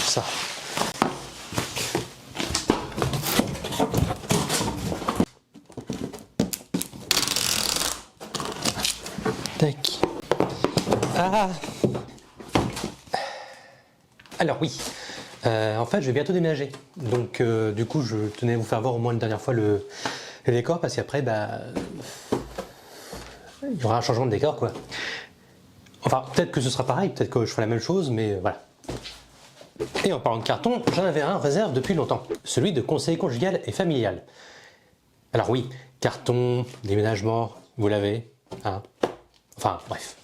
Ça. Tac. Ah. Alors oui, en fait je vais bientôt déménager, donc du coup je tenais à vous faire voir au moins une dernière fois le décor, parce qu'après il y aura un changement de décor quoi. Enfin peut-être que ce sera pareil, peut-être que je ferai la même chose, mais voilà. Et en parlant de carton, j'en avais un en réserve depuis longtemps, celui de conseiller conjugal et familial. Alors oui, carton, déménagement, vous l'avez, hein. Enfin bref.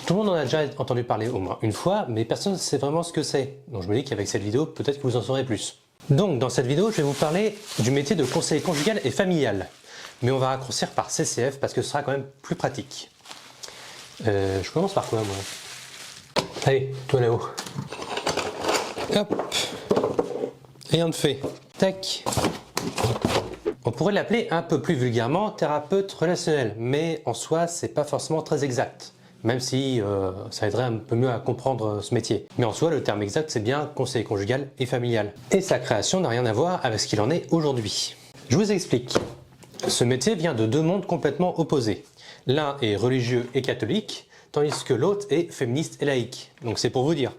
Tout le monde en a déjà entendu parler au moins une fois, mais personne ne sait vraiment ce que c'est. Donc je me dis qu'avec cette vidéo, peut-être que vous en saurez plus. Donc dans cette vidéo, je vais vous parler du métier de conseiller conjugal et familial. Mais on va raccourcir par CCF parce que ce sera quand même plus pratique. Je commence par quoi moi? Allez, toi là-haut. Hop. Rien de fait. Tac. On pourrait l'appeler un peu plus vulgairement thérapeute relationnel, mais en soi, c'est pas forcément très exact. Même si ça aiderait un peu mieux à comprendre ce métier. Mais en soi, le terme exact, c'est bien conseiller conjugal et familial. Et sa création n'a rien à voir avec ce qu'il en est aujourd'hui. Je vous explique. Ce métier vient de deux mondes complètement opposés. L'un est religieux et catholique, tandis que l'autre est féministe et laïque. Donc c'est pour vous dire.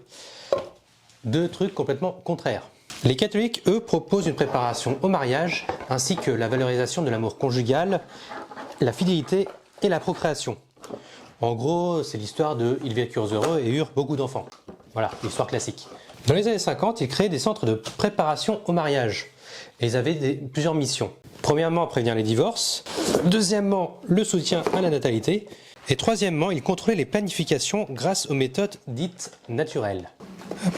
Deux trucs complètement contraires. Les catholiques, eux, proposent une préparation au mariage, ainsi que la valorisation de l'amour conjugal, la fidélité et la procréation. En gros, c'est l'histoire de « Ils vécurent heureux et eurent beaucoup d'enfants ». Voilà, l'histoire classique. Dans les années 50, ils créaient des centres de préparation au mariage. Et ils avaient plusieurs missions. Premièrement, prévenir les divorces. Deuxièmement, le soutien à la natalité. Et troisièmement, ils contrôlaient les planifications grâce aux méthodes dites naturelles. Hop.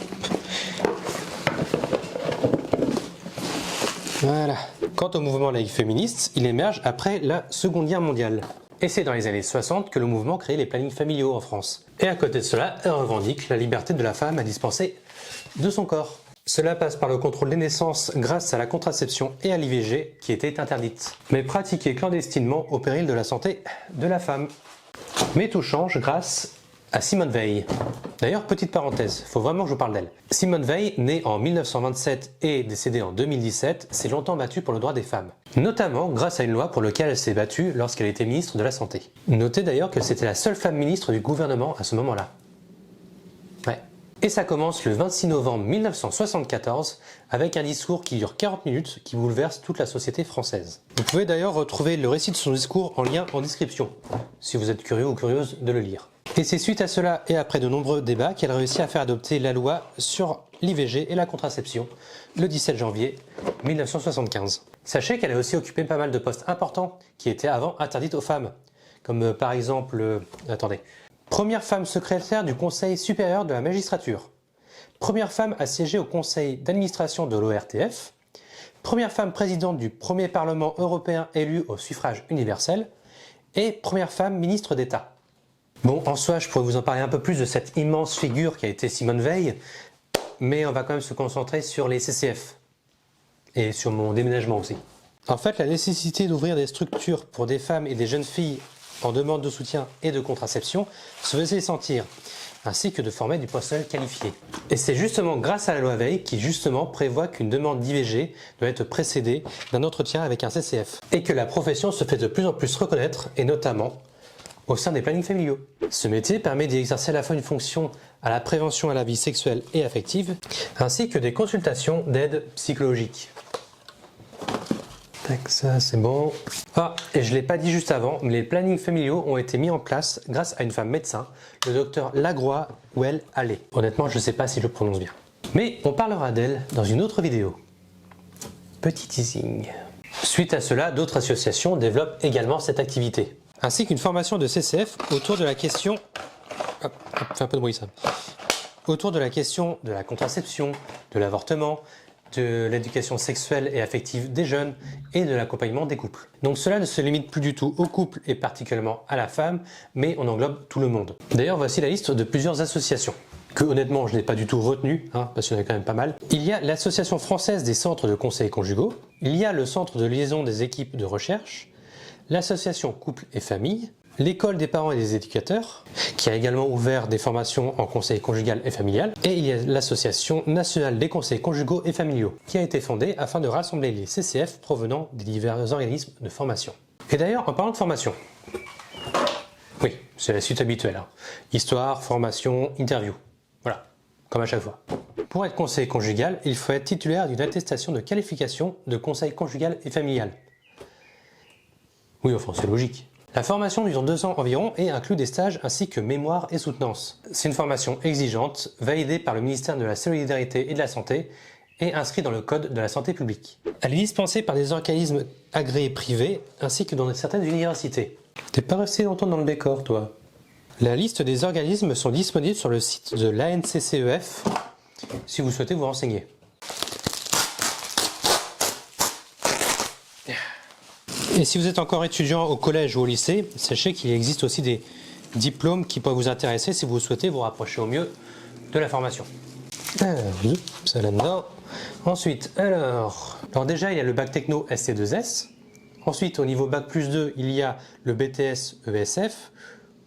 Voilà. Quant au mouvement laïque féministe, il émerge après la Seconde Guerre mondiale. Et c'est dans les années 60 que le mouvement crée les plannings familiaux en France. Et à côté de cela, elle revendique la liberté de la femme à dispenser de son corps. Cela passe par le contrôle des naissances grâce à la contraception et à l'IVG qui était interdite, mais pratiquée clandestinement au péril de la santé de la femme. Mais tout change grâce à Simone Veil. D'ailleurs, petite parenthèse, faut vraiment que je vous parle d'elle. Simone Veil, née en 1927 et décédée en 2017, s'est longtemps battue pour le droit des femmes. Notamment grâce à une loi pour laquelle elle s'est battue lorsqu'elle était ministre de la Santé. Notez d'ailleurs que c'était la seule femme ministre du gouvernement à ce moment-là. Ouais. Et ça commence le 26 novembre 1974 avec un discours qui dure 40 minutes qui bouleverse toute la société française. Vous pouvez d'ailleurs retrouver le récit de son discours en lien en description, si vous êtes curieux ou curieuse de le lire. Et c'est suite à cela et après de nombreux débats qu'elle réussit à faire adopter la loi sur l'IVG et la contraception le 17 janvier 1975. Sachez qu'elle a aussi occupé pas mal de postes importants qui étaient avant interdits aux femmes, comme par exemple, première femme secrétaire du Conseil supérieur de la magistrature, première femme à siéger au conseil d'administration de l'ORTF, première femme présidente du premier Parlement européen élu au suffrage universel et première femme ministre d'État. Bon, en soi, je pourrais vous en parler un peu plus de cette immense figure qui a été Simone Veil, mais on va quand même se concentrer sur les CCF et sur mon déménagement aussi. En fait, la nécessité d'ouvrir des structures pour des femmes et des jeunes filles en demande de soutien et de contraception se faisait sentir, ainsi que de former du personnel qualifié. Et c'est justement grâce à la loi Veil qui justement prévoit qu'une demande d'IVG doit être précédée d'un entretien avec un CCF, et que la profession se fait de plus en plus reconnaître, et notamment au sein des plannings familiaux. Ce métier permet d'y exercer à la fois une fonction à la prévention à la vie sexuelle et affective, ainsi que des consultations d'aide psychologique. Tac, ça c'est bon. Ah, et je ne l'ai pas dit juste avant, mais les plannings familiaux ont été mis en place grâce à une femme médecin, le docteur Lagroix Well Allais. Honnêtement, je ne sais pas si je le prononce bien. Mais on parlera d'elle dans une autre vidéo. Petit teasing. Suite à cela, d'autres associations développent également cette activité, ainsi qu'une formation de CCF autour de la question... Hop, fais un peu de bruit ça. Autour de la question de la contraception, de l'avortement, de l'éducation sexuelle et affective des jeunes et de l'accompagnement des couples. Donc cela ne se limite plus du tout au couple et particulièrement à la femme, mais on englobe tout le monde. D'ailleurs, voici la liste de plusieurs associations que honnêtement je n'ai pas du tout retenu, parce qu'il y en a quand même pas mal. Il y a l'Association française des centres de conseils conjugaux, il y a le Centre de liaison des équipes de recherche, l'association Couple et Famille, l'École des parents et des éducateurs, qui a également ouvert des formations en conseil conjugal et familial, et il y a l'Association nationale des conseils conjugaux et familiaux, qui a été fondée afin de rassembler les CCF provenant des divers organismes de formation. Et d'ailleurs, en parlant de formation, oui, c'est la suite habituelle, hein. Histoire, formation, interview, voilà, comme à chaque fois. Pour être conseiller conjugal, il faut être titulaire d'une attestation de qualification de conseil conjugal et familial. Oui, enfin, c'est logique. La formation dure 2 ans environ et inclut des stages ainsi que mémoire et soutenance. C'est une formation exigeante, validée par le ministère de la Solidarité et de la Santé et inscrite dans le Code de la santé publique. Elle est dispensée par des organismes agréés privés ainsi que dans certaines universités. T'es pas resté longtemps dans le décor, toi. La liste des organismes sont disponibles sur le site de l'ANCCEF si vous souhaitez vous renseigner. Et si vous êtes encore étudiant au collège ou au lycée, sachez qu'il existe aussi des diplômes qui peuvent vous intéresser si vous souhaitez vous rapprocher au mieux de la formation. Oui, ça là-dedans. Ensuite, alors déjà il y a le bac techno SC2S. Ensuite, au niveau bac plus 2, il y a le BTS ESF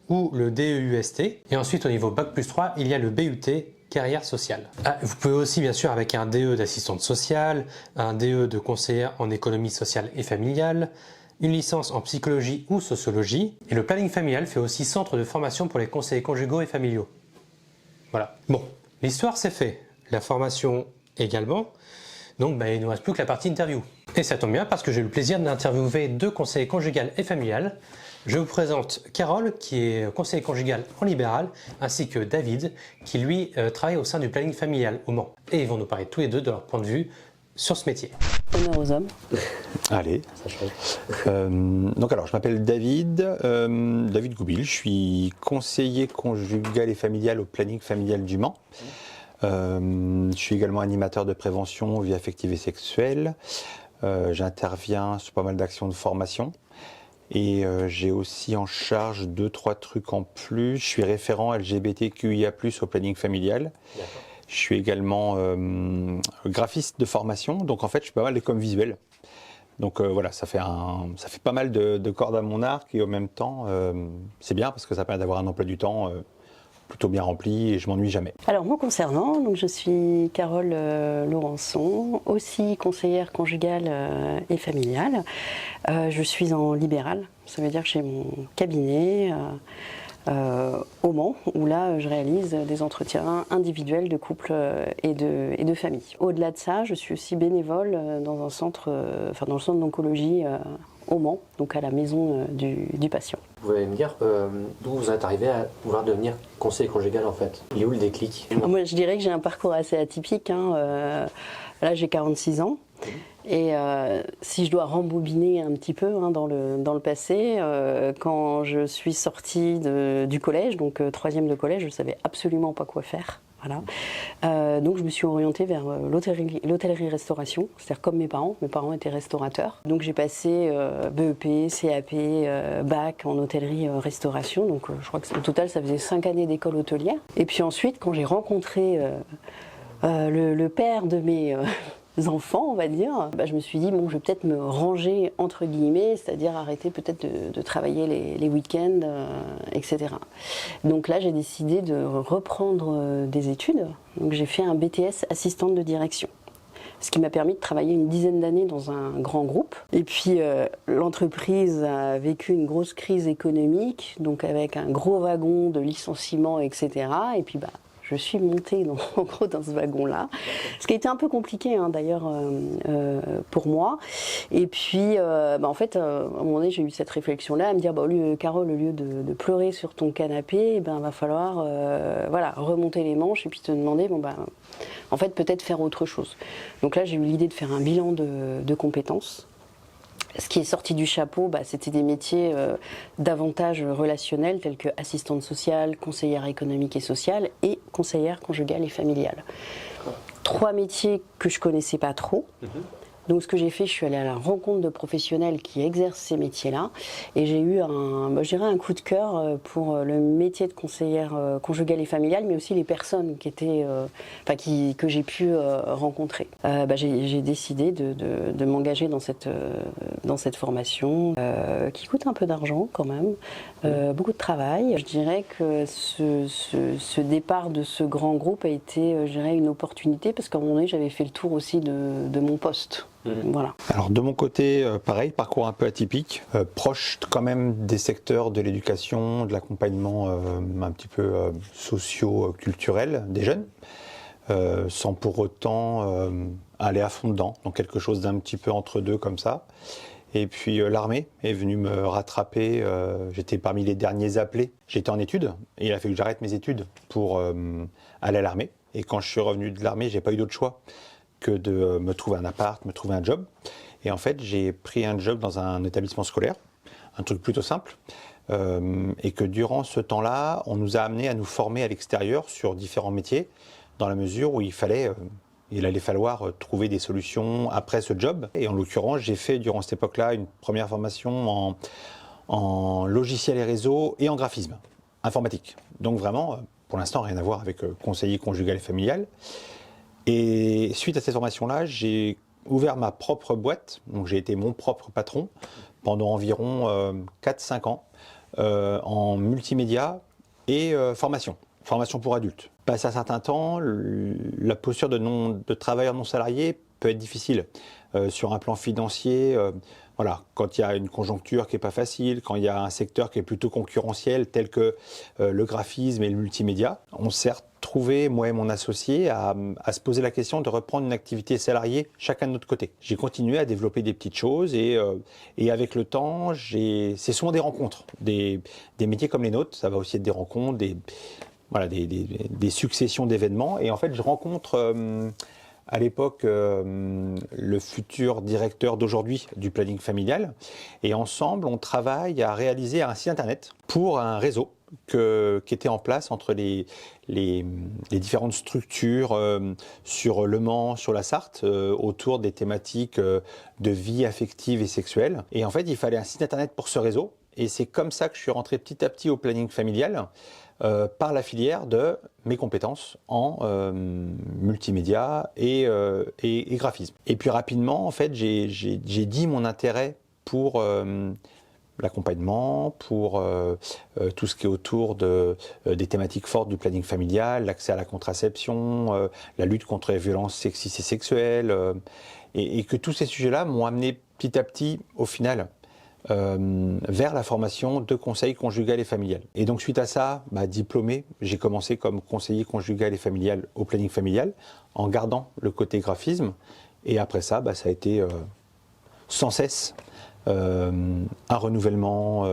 ou le DEUST. Et ensuite, au niveau bac plus 3, il y a le BUT carrière sociale. Vous pouvez aussi, bien sûr, avec un DE d'assistante sociale, un DE de conseillère en économie sociale et familiale, une licence en psychologie ou sociologie. Et le planning familial fait aussi centre de formation pour les conseillers conjugaux et familiaux. Voilà. Bon, l'histoire c'est fait. La formation également. Donc il ne nous reste plus que la partie interview. Et ça tombe bien parce que j'ai eu le plaisir d'interviewer 2 conseillers conjugales et familiales. Je vous présente Carole, qui est conseiller conjugal en libéral, ainsi que David, qui lui travaille au sein du planning familial au Mans. Et ils vont nous parler tous les deux de leur point de vue sur ce métier. Honneur aux hommes. Allez. Donc alors, je m'appelle David, David Goupil, je suis conseiller conjugal et familial au planning familial du Mans. Je suis également animateur de prévention vie affective et sexuelle. J'interviens sur pas mal d'actions de formation. Et j'ai aussi en charge 2-3 trucs en plus. Je suis référent LGBTQIA+, au planning familial. Je suis également graphiste de formation, donc en fait je fais pas mal de com visuel. Donc voilà, ça fait pas mal de cordes à mon arc et en même temps c'est bien parce que ça permet d'avoir un emploi du temps plutôt bien rempli et je m'ennuie jamais. Alors moi concernant, donc je suis Carole Laurençon, aussi conseillère conjugale et familiale. Je suis en libéral, ça veut dire que j'ai mon cabinet au Mans, où là je réalise des entretiens individuels de couple et de famille. Au-delà de ça, je suis aussi bénévole dans un centre, dans le centre d'oncologie au Mans, donc à la maison du patient. Vous pouvez me dire d'où vous êtes arrivé à vouloir devenir conseiller conjugal en fait? Il est où le déclic? Moi je dirais que j'ai un parcours assez atypique. Là j'ai 46 ans. Et si je dois rembobiner un petit peu dans le passé, quand je suis sortie du collège, donc 3e de collège, je ne savais absolument pas quoi faire. Voilà. Donc je me suis orientée vers l'hôtellerie-restauration, c'est-à-dire comme mes parents étaient restaurateurs. Donc j'ai passé BEP, CAP, bac en hôtellerie-restauration, donc je crois que au total ça faisait 5 années d'école hôtelière. Et puis ensuite quand j'ai rencontré le père de mes enfants, on va dire, je me suis dit, bon, je vais peut-être me ranger entre guillemets, c'est-à-dire arrêter peut-être de travailler les week-ends, etc. Donc là, j'ai décidé de reprendre des études. Donc j'ai fait un BTS assistante de direction, ce qui m'a permis de travailler une dizaine d'années dans un grand groupe. Et puis l'entreprise a vécu une grosse crise économique, donc avec un gros wagon de licenciements, etc. Et puis je suis montée dans ce wagon-là, ce qui a été un peu compliqué d'ailleurs pour moi. Et puis, en fait, à un moment donné, j'ai eu cette réflexion-là, à me dire, Carole, au lieu de pleurer sur ton canapé, va falloir remonter les manches et puis te demander, en fait, peut-être faire autre chose. Donc là, j'ai eu l'idée de faire un bilan de compétences. Ce qui est sorti du chapeau, c'était des métiers davantage relationnels tels que assistante sociale, conseillère économique et sociale et conseillère conjugale et familiale. 3 métiers que je connaissais pas trop. Donc ce que j'ai fait, je suis allée à la rencontre de professionnels qui exercent ces métiers-là et j'ai eu je dirais un coup de cœur pour le métier de conseillère conjugale et familiale, mais aussi les personnes qui étaient, que j'ai pu rencontrer. J'ai décidé de m'engager dans cette formation qui coûte un peu d'argent quand même, beaucoup de travail. Je dirais que ce départ de ce grand groupe a été, je dirais, une opportunité parce qu'à un moment donné, j'avais fait le tour aussi de mon poste. Voilà. Alors de mon côté, pareil, parcours un peu atypique, proche quand même des secteurs de l'éducation, de l'accompagnement un petit peu socio-culturel des jeunes, sans pour autant aller à fond dedans, donc quelque chose d'un petit peu entre deux comme ça. Et puis l'armée est venue me rattraper, j'étais parmi les derniers appelés, j'étais en études, et il a fallu que j'arrête mes études pour aller à l'armée. Et quand je suis revenu de l'armée, j'ai pas eu d'autre choix que de me trouver un appart, me trouver un job. Et en fait, j'ai pris un job dans un établissement scolaire, un truc plutôt simple, et que durant ce temps-là, on nous a amenés à nous former à l'extérieur sur différents métiers, dans la mesure où il allait falloir trouver des solutions après ce job. Et en l'occurrence, j'ai fait durant cette époque-là une première formation en logiciel et réseau et en graphisme informatique. Donc vraiment, pour l'instant, rien à voir avec conseiller conjugal et familial. Et suite à cette formation-là, j'ai ouvert ma propre boîte, donc j'ai été mon propre patron pendant environ 4-5 ans en multimédia et formation pour adultes. Passé un certain temps, la posture de travailleur non salarié peut être difficile sur un plan financier. Voilà, quand il y a une conjoncture qui n'est pas facile, quand il y a un secteur qui est plutôt concurrentiel tel que le graphisme et le multimédia, on s'est retrouvé, moi et mon associé, à se poser la question de reprendre une activité salariée chacun de notre côté. J'ai continué à développer des petites choses et avec le temps, c'est souvent des rencontres, des métiers comme les nôtres, ça va aussi être des rencontres, des successions d'événements. Et en fait, je rencontre à l'époque le futur directeur d'aujourd'hui du planning familial. Et ensemble, on travaille à réaliser un site internet pour un réseau qui était en place entre les différentes structures sur Le Mans, sur la Sarthe, autour des thématiques de vie affective et sexuelle. Et en fait, il fallait un site internet pour ce réseau. Et c'est comme ça que je suis rentré petit à petit au planning familial, par la filière de mes compétences en multimédia et graphisme. Et puis rapidement, en fait, j'ai dit mon intérêt pour l'accompagnement, pour tout ce qui est autour des thématiques fortes du planning familial, l'accès à la contraception, la lutte contre les violences sexistes et sexuelles, et que tous ces sujets-là m'ont amené petit à petit, au final, vers la formation de conseil conjugal et familial. Et donc suite à ça, diplômé, j'ai commencé comme conseiller conjugal et familial au planning familial, en gardant le côté graphisme. Et après ça, ça a été sans cesse un renouvellement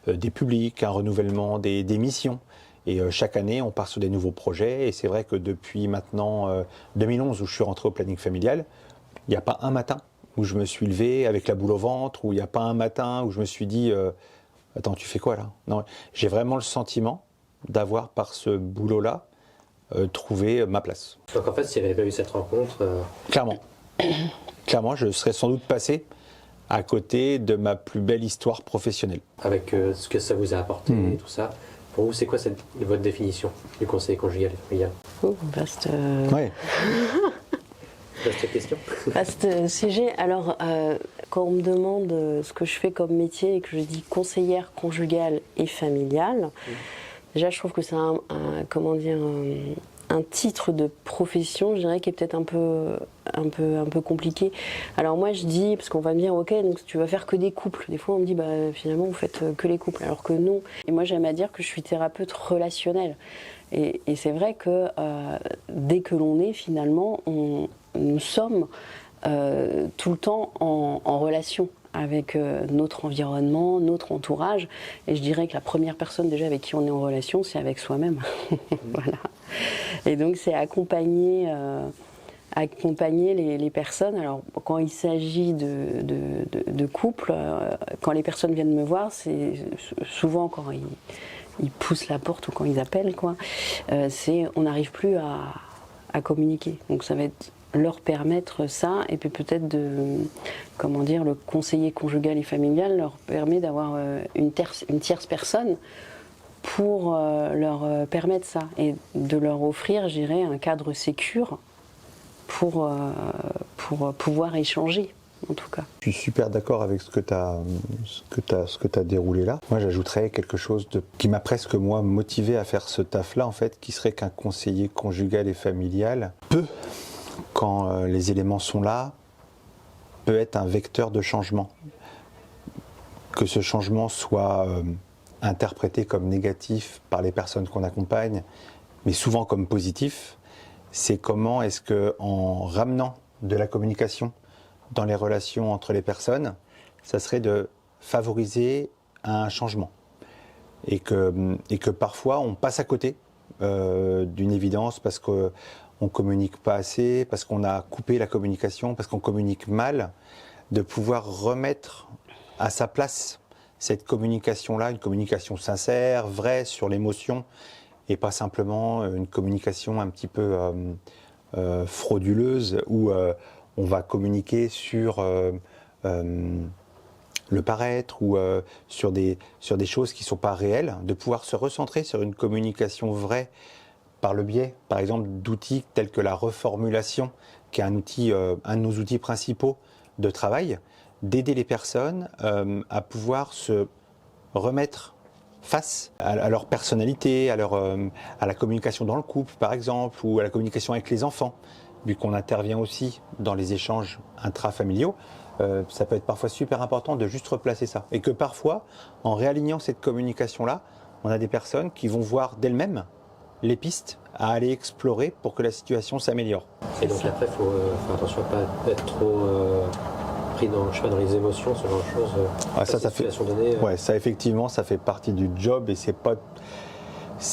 des publics, un renouvellement des missions. Et chaque année, on part sur des nouveaux projets. Et c'est vrai que depuis maintenant 2011, où je suis rentré au planning familial, il n'y a pas un matin où je me suis levé avec la boule au ventre, où il n'y a pas un matin où je me suis dit attends, tu fais quoi là? Non, j'ai vraiment le sentiment d'avoir, par ce boulot-là, trouvé ma place. Donc en fait, s'il n'y avait pas eu cette rencontre... Clairement, je serais sans doute passé à côté de ma plus belle histoire professionnelle. Avec ce que ça vous a apporté et tout ça, pour vous, c'est quoi votre définition du conseil conjugal et familial? Vaste... Ouais. Vaste question. Vaste sujet. Alors, quand on me demande ce que je fais comme métier et que je dis conseillère conjugale et familiale, déjà, je trouve que c'est un titre de profession, je dirais, qui est peut-être un peu compliqué. Alors moi, je dis, parce qu'on va me dire, ok, donc tu vas faire que des couples. Des fois, on me dit, finalement, vous faites que les couples, alors que non. Et moi, j'aime à dire que je suis thérapeute relationnelle. Et c'est vrai que dès que l'on est, finalement, nous sommes tout le temps en relation avec notre environnement, notre entourage. Et je dirais que la première personne déjà avec qui on est en relation, c'est avec soi-même. Voilà. Et donc c'est accompagner les personnes. Alors quand il s'agit de couples, quand les personnes viennent me voir, c'est souvent quand ils poussent la porte ou quand ils appellent, on n'arrive plus à communiquer. Donc ça va être leur permettre ça, et puis peut-être le conseiller conjugal et familial leur permet d'avoir une tierce personne pour leur permettre ça, et de leur offrir, je dirais, un cadre sécure pour pouvoir échanger, en tout cas. Je suis super d'accord avec ce que tu as déroulé là. Moi, j'ajouterais quelque chose qui m'a presque, moi, motivé à faire ce taf-là, en fait, qui serait qu'un conseiller conjugal et familial peut, quand les éléments sont là, peut être un vecteur de changement. Que ce changement soit interprété comme négatif par les personnes qu'on accompagne, mais souvent comme positif, c'est comment est-ce que, en ramenant de la communication dans les relations entre les personnes, ça serait de favoriser un changement. Et que parfois on passe à côté d'une évidence parce qu'on ne communique pas assez, parce qu'on a coupé la communication, parce qu'on communique mal, de pouvoir remettre à sa place cette communication-là, une communication sincère, vraie, sur l'émotion, et pas simplement une communication un petit peu frauduleuse où on va communiquer sur le paraître ou sur des choses qui ne sont pas réelles, de pouvoir se recentrer sur une communication vraie par le biais, par exemple, d'outils tels que la reformulation, qui est un de nos outils principaux de travail, d'aider les personnes à pouvoir se remettre face à leur personnalité, à la communication dans le couple, par exemple, ou à la communication avec les enfants. Vu qu'on intervient aussi dans les échanges intrafamiliaux, ça peut être parfois super important de juste replacer ça. Et que parfois, en réalignant cette communication-là, on a des personnes qui vont voir d'elles-mêmes les pistes à aller explorer pour que la situation s'améliore. Et donc après, il faut faire attention à ne pas être trop pris dans les émotions, ce genre de choses. Ça fait, ouais, ça effectivement, ça fait partie du job et c'est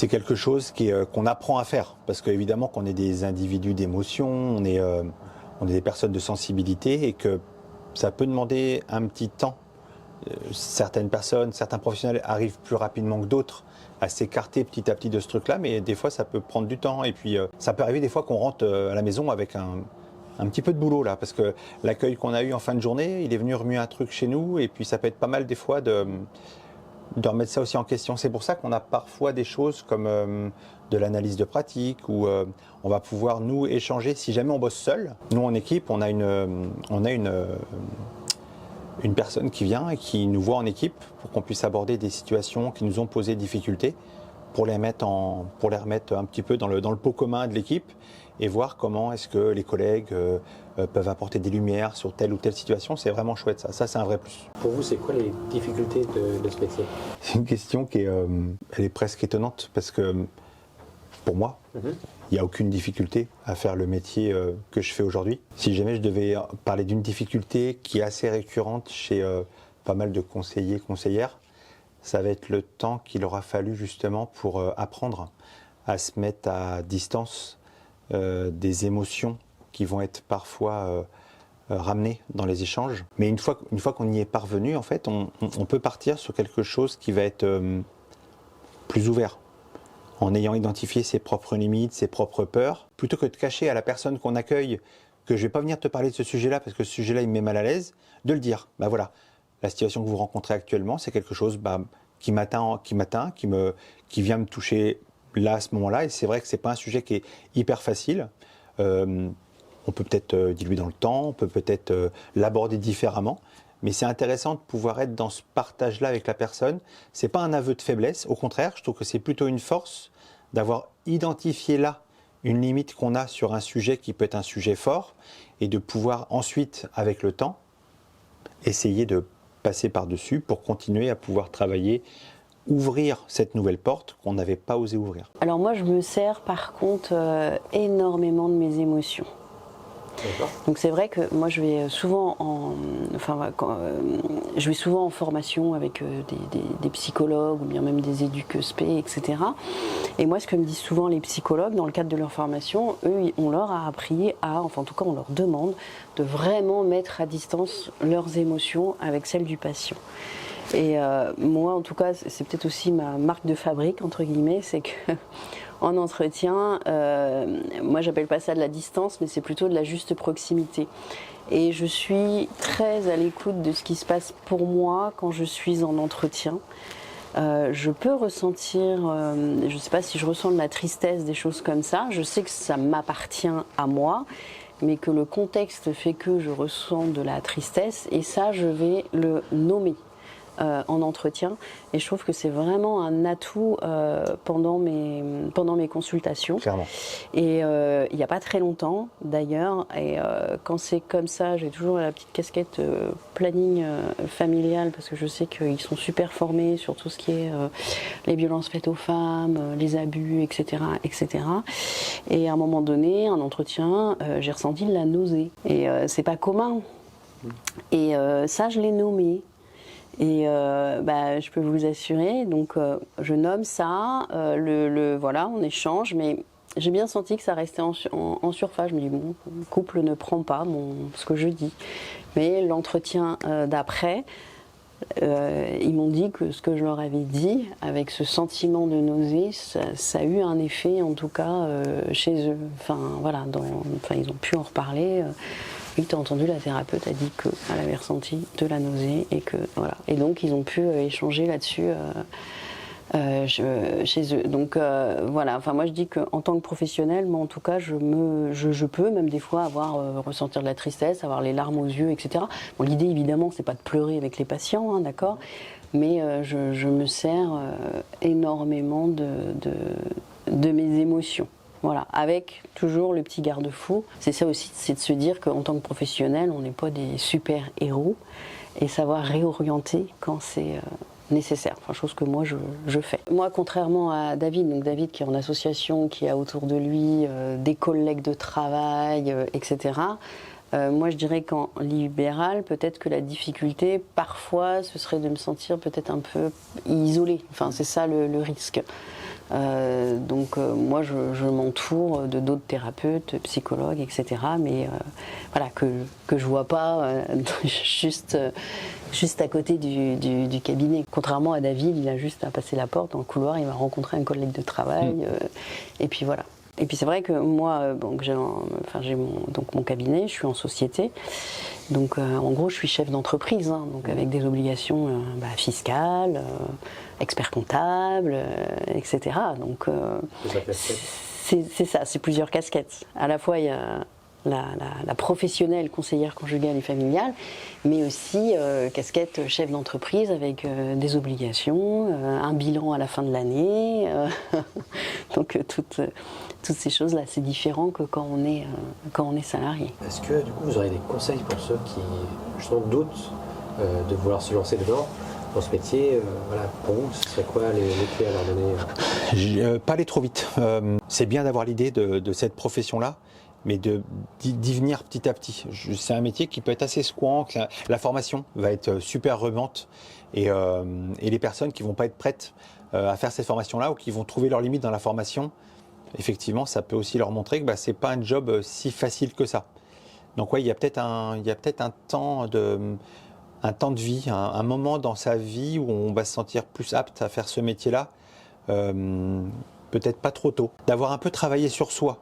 quelque chose qu'on apprend à faire. Parce qu'évidemment qu'on est des individus d'émotion, on est des personnes de sensibilité et que ça peut demander un petit temps. Certaines personnes, certains professionnels arrivent plus rapidement que d'autres à s'écarter petit à petit de ce truc-là, mais des fois ça peut prendre du temps. Et puis ça peut arriver des fois qu'on rentre à la maison avec un petit peu de boulot là, parce que l'accueil qu'on a eu en fin de journée, il est venu remuer un truc chez nous, et puis ça peut être pas mal des fois de remettre ça aussi en question. C'est pour ça qu'on a parfois des choses comme de l'analyse de pratique, où on va pouvoir nous échanger. Si jamais on bosse seul, nous en équipe, on a une personne qui vient et qui nous voit en équipe pour qu'on puisse aborder des situations qui nous ont posé difficulté, pour les remettre un petit peu dans le pot commun de l'équipe et voir comment est-ce que les collègues peuvent apporter des lumières sur telle ou telle situation. C'est vraiment chouette ça. Ça, c'est un vrai plus. Pour vous, c'est quoi les difficultés de ce métier ? C'est une question elle est presque étonnante parce que pour moi, il n'y a aucune difficulté à faire le métier que je fais aujourd'hui. Si jamais je devais parler d'une difficulté qui est assez récurrente chez pas mal de conseillers, conseillères, ça va être le temps qu'il aura fallu justement pour apprendre à se mettre à distance des émotions qui vont être parfois ramenées dans les échanges. Mais une fois qu'on y est parvenu, en fait, on peut partir sur quelque chose qui va être plus ouvert, en ayant identifié ses propres limites, ses propres peurs, plutôt que de cacher à la personne qu'on accueille que je ne vais pas venir te parler de ce sujet-là parce que ce sujet-là il me met mal à l'aise, de le dire. Bah voilà, la situation que vous rencontrez actuellement, c'est quelque chose qui m'atteint, qui vient me toucher là à ce moment-là, et c'est vrai que c'est pas un sujet qui est hyper facile. On peut peut-être diluer dans le temps, on peut peut-être l'aborder différemment. Mais c'est intéressant de pouvoir être dans ce partage-là avec la personne. C'est pas un aveu de faiblesse, au contraire, je trouve que c'est plutôt une force d'avoir identifié là une limite qu'on a sur un sujet qui peut être un sujet fort, et de pouvoir ensuite, avec le temps, essayer de passer par-dessus pour continuer à pouvoir travailler, ouvrir cette nouvelle porte qu'on n'avait pas osé ouvrir. Alors moi, je me sers par contre énormément de mes émotions. Donc c'est vrai que moi je vais souvent en formation avec des psychologues ou bien même des éduqueuses-spé, etc. Et moi ce que me disent souvent les psychologues dans le cadre de leur formation, eux on leur a appris en tout cas on leur demande de vraiment mettre à distance leurs émotions avec celles du patient. Et moi, en tout cas, c'est peut-être aussi ma marque de fabrique, entre guillemets, c'est que en entretien, moi j'appelle pas ça de la distance, mais c'est plutôt de la juste proximité. Et je suis très à l'écoute de ce qui se passe pour moi quand je suis en entretien. Je peux ressentir, je ne sais pas si je ressens de la tristesse, des choses comme ça. Je sais que ça m'appartient à moi, mais que le contexte fait que je ressens de la tristesse. Et ça, je vais le nommer en entretien. Et je trouve que c'est vraiment un atout pendant mes consultations. Clairement. Et il n'y a pas très longtemps, d'ailleurs, et quand c'est comme ça, j'ai toujours la petite casquette planning familial, parce que je sais qu'ils sont super formés sur tout ce qui est les violences faites aux femmes, les abus, etc., etc. Et à un moment donné, un entretien, j'ai ressenti de la nausée. Et c'est pas commun. Et ça, je l'ai nommé. Et je peux vous assurer, donc je nomme ça, voilà, on échange, mais j'ai bien senti que ça restait en surface. Je me dis, bon, le couple ne prend pas ce que je dis. Mais l'entretien d'après, ils m'ont dit que ce que je leur avais dit, avec ce sentiment de nausée, ça a eu un effet, en tout cas, chez eux. Enfin, voilà, ils ont pu en reparler. Oui, tu as entendu, la thérapeute a dit qu'elle avait ressenti de la nausée et que voilà. Et donc ils ont pu échanger là-dessus chez eux. Donc voilà. Enfin moi je dis qu'en tant que professionnel, moi en tout cas je peux même des fois ressentir de la tristesse, avoir les larmes aux yeux, etc. Bon, l'idée évidemment c'est pas de pleurer avec les patients, hein, d'accord. Mais je me sers énormément de mes émotions. Voilà, avec toujours le petit garde-fou. C'est ça aussi, c'est de se dire qu'en tant que professionnel, on n'est pas des super-héros et savoir réorienter quand c'est nécessaire. Enfin, chose que moi, je fais. Moi, contrairement à David, donc David qui est en association, qui a autour de lui des collègues de travail, etc., moi, je dirais qu'en libéral, peut-être que la difficulté, parfois, ce serait de me sentir peut-être un peu isolée. Enfin, c'est ça le risque. Moi je m'entoure de d'autres thérapeutes, psychologues, etc. Mais voilà, que je vois pas juste à côté du cabinet. Contrairement à David, il a juste à passer la porte dans le couloir, il va rencontrer un collègue de travail, et puis voilà. Et puis c'est vrai que moi, j'ai mon cabinet, je suis en société. Donc en gros, je suis chef d'entreprise, hein, donc avec des obligations fiscales, expert comptable, etc. Donc c'est ça, c'est plusieurs casquettes. À la fois il y a la professionnelle conseillère conjugale et familiale, mais aussi casquette chef d'entreprise avec des obligations, un bilan à la fin de l'année. Donc toutes ces choses-là, c'est différent que quand on est salarié. Est-ce que du coup vous aurez des conseils pour ceux qui justement doutent de vouloir se lancer dedans dans ce métier? Voilà, pour vous, ce serait quoi les clés à leur donner? Pas aller trop vite. C'est bien d'avoir l'idée de cette profession-là, mais d'y venir petit à petit. C'est un métier qui peut être assez secouant. La formation va être super remuante et les personnes qui vont pas être prêtes à faire cette formation-là ou qui vont trouver leurs limites dans la formation, effectivement, ça peut aussi leur montrer que c'est pas un job si facile que ça. Donc ouais, il y a peut-être un temps de vie, un moment dans sa vie où on va se sentir plus apte à faire ce métier-là. Peut-être pas trop tôt. D'avoir un peu travaillé sur soi.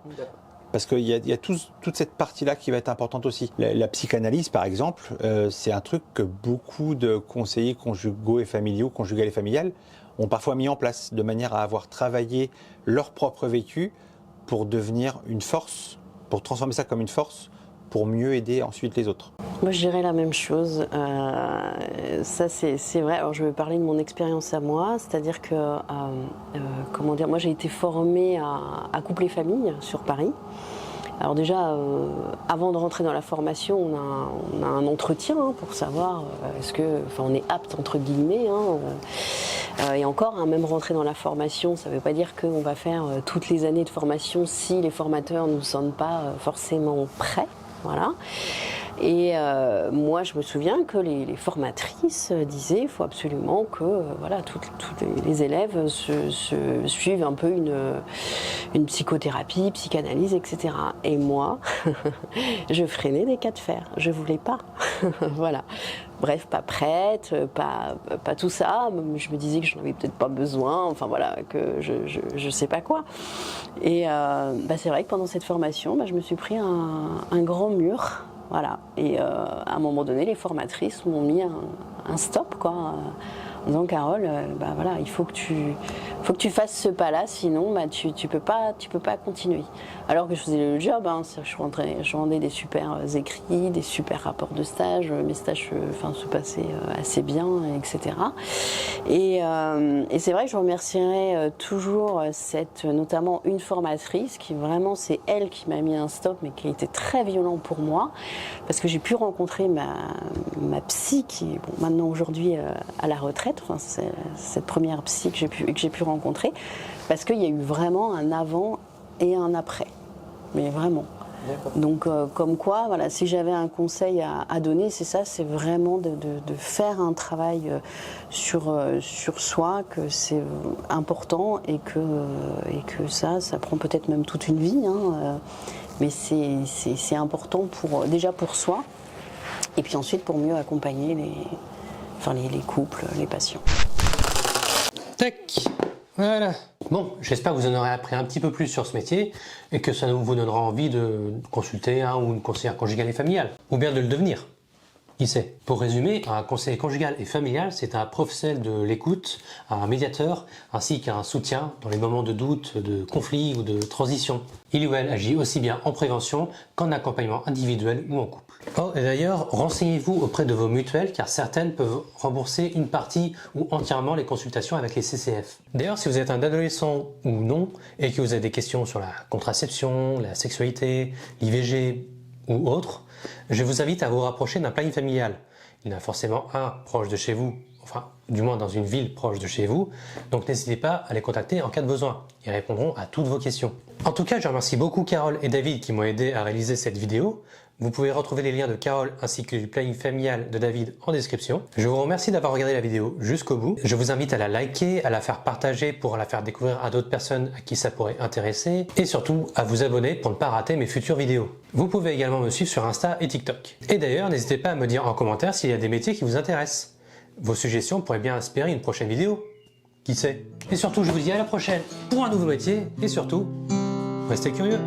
Parce qu'il y a toute cette partie-là qui va être importante aussi. La psychanalyse, par exemple, c'est un truc que beaucoup de conseillers conjugaux et familiaux, conjugales et familiales, ont parfois mis en place, de manière à avoir travaillé leur propre vécu pour devenir une force, pour transformer ça comme une force, pour mieux aider ensuite les autres. Moi, je dirais la même chose. Ça, c'est vrai. Alors, je vais parler de mon expérience à moi, c'est-à-dire que, moi, j'ai été formée à couple et famille sur Paris. Alors déjà, avant de rentrer dans la formation, on a un entretien pour savoir on est apte entre guillemets. Et encore, même rentrer dans la formation, ça ne veut pas dire qu'on va faire toutes les années de formation si les formateurs ne nous sentent pas forcément prêts. Voilà. Et moi, je me souviens que les formatrices disaient il faut absolument que voilà, tous les élèves suivent un peu une psychothérapie, psychanalyse, etc. Et moi, je freinais des cas de fer. Je voulais pas. Voilà. Bref, pas prête, pas tout ça. Je me disais que je n'en avais peut-être pas besoin. Enfin voilà, que je sais pas quoi. Et c'est vrai que pendant cette formation, je me suis pris un grand mur. Voilà. Et à un moment donné, les formatrices m'ont mis un stop, quoi, en disant Carole, voilà, il faut que tu fasses ce pas-là, sinon tu peux pas continuer. Alors que je faisais le job, hein, je rendais des super écrits, des super rapports de stage, mes stages se passaient assez bien, etc. Et c'est vrai que je remercierai toujours notamment une formatrice qui vraiment, c'est elle qui m'a mis un stop, mais qui a été très violent pour moi, parce que j'ai pu rencontrer ma psy qui est maintenant aujourd'hui à la retraite, c'est cette première psy que j'ai pu rencontrer, parce qu'il y a eu vraiment un avant et un après, mais vraiment. Donc comme quoi, voilà, si j'avais un conseil à donner, c'est ça, c'est vraiment de faire un travail sur soi, que c'est important et que ça prend peut-être même toute une vie, hein, mais c'est important déjà pour soi, et puis ensuite pour mieux accompagner les couples, les patients. Tac, voilà. Bon, j'espère que vous en aurez appris un petit peu plus sur ce métier et que ça vous donnera envie de consulter un ou une conseillère conjugale et familiale, ou bien de le devenir. Qui sait? Pour résumer, un conseiller conjugal et familial, c'est un professionnel de l'écoute, un médiateur, ainsi qu'un soutien dans les moments de doute, de conflit ou de transition. Il ou elle agit aussi bien en prévention qu'en accompagnement individuel ou en couple. Oh, et d'ailleurs, renseignez-vous auprès de vos mutuelles, car certaines peuvent rembourser une partie ou entièrement les consultations avec les CCF. D'ailleurs, si vous êtes un adolescent ou non, et que vous avez des questions sur la contraception, la sexualité, l'IVG ou autre, je vous invite à vous rapprocher d'un planning familial. Il y en a forcément un proche de chez vous, enfin du moins dans une ville proche de chez vous, donc n'hésitez pas à les contacter en cas de besoin. Ils répondront à toutes vos questions. En tout cas, je remercie beaucoup Carole et David qui m'ont aidé à réaliser cette vidéo. Vous pouvez retrouver les liens de Carole ainsi que du planning familial de David en description. Je vous remercie d'avoir regardé la vidéo jusqu'au bout. Je vous invite à la liker, à la faire partager pour la faire découvrir à d'autres personnes à qui ça pourrait intéresser, et surtout à vous abonner pour ne pas rater mes futures vidéos. Vous pouvez également me suivre sur Insta et TikTok. Et d'ailleurs, n'hésitez pas à me dire en commentaire s'il y a des métiers qui vous intéressent. Vos suggestions pourraient bien inspirer une prochaine vidéo. Qui sait? Et surtout, je vous dis à la prochaine pour un nouveau métier, et surtout, restez curieux.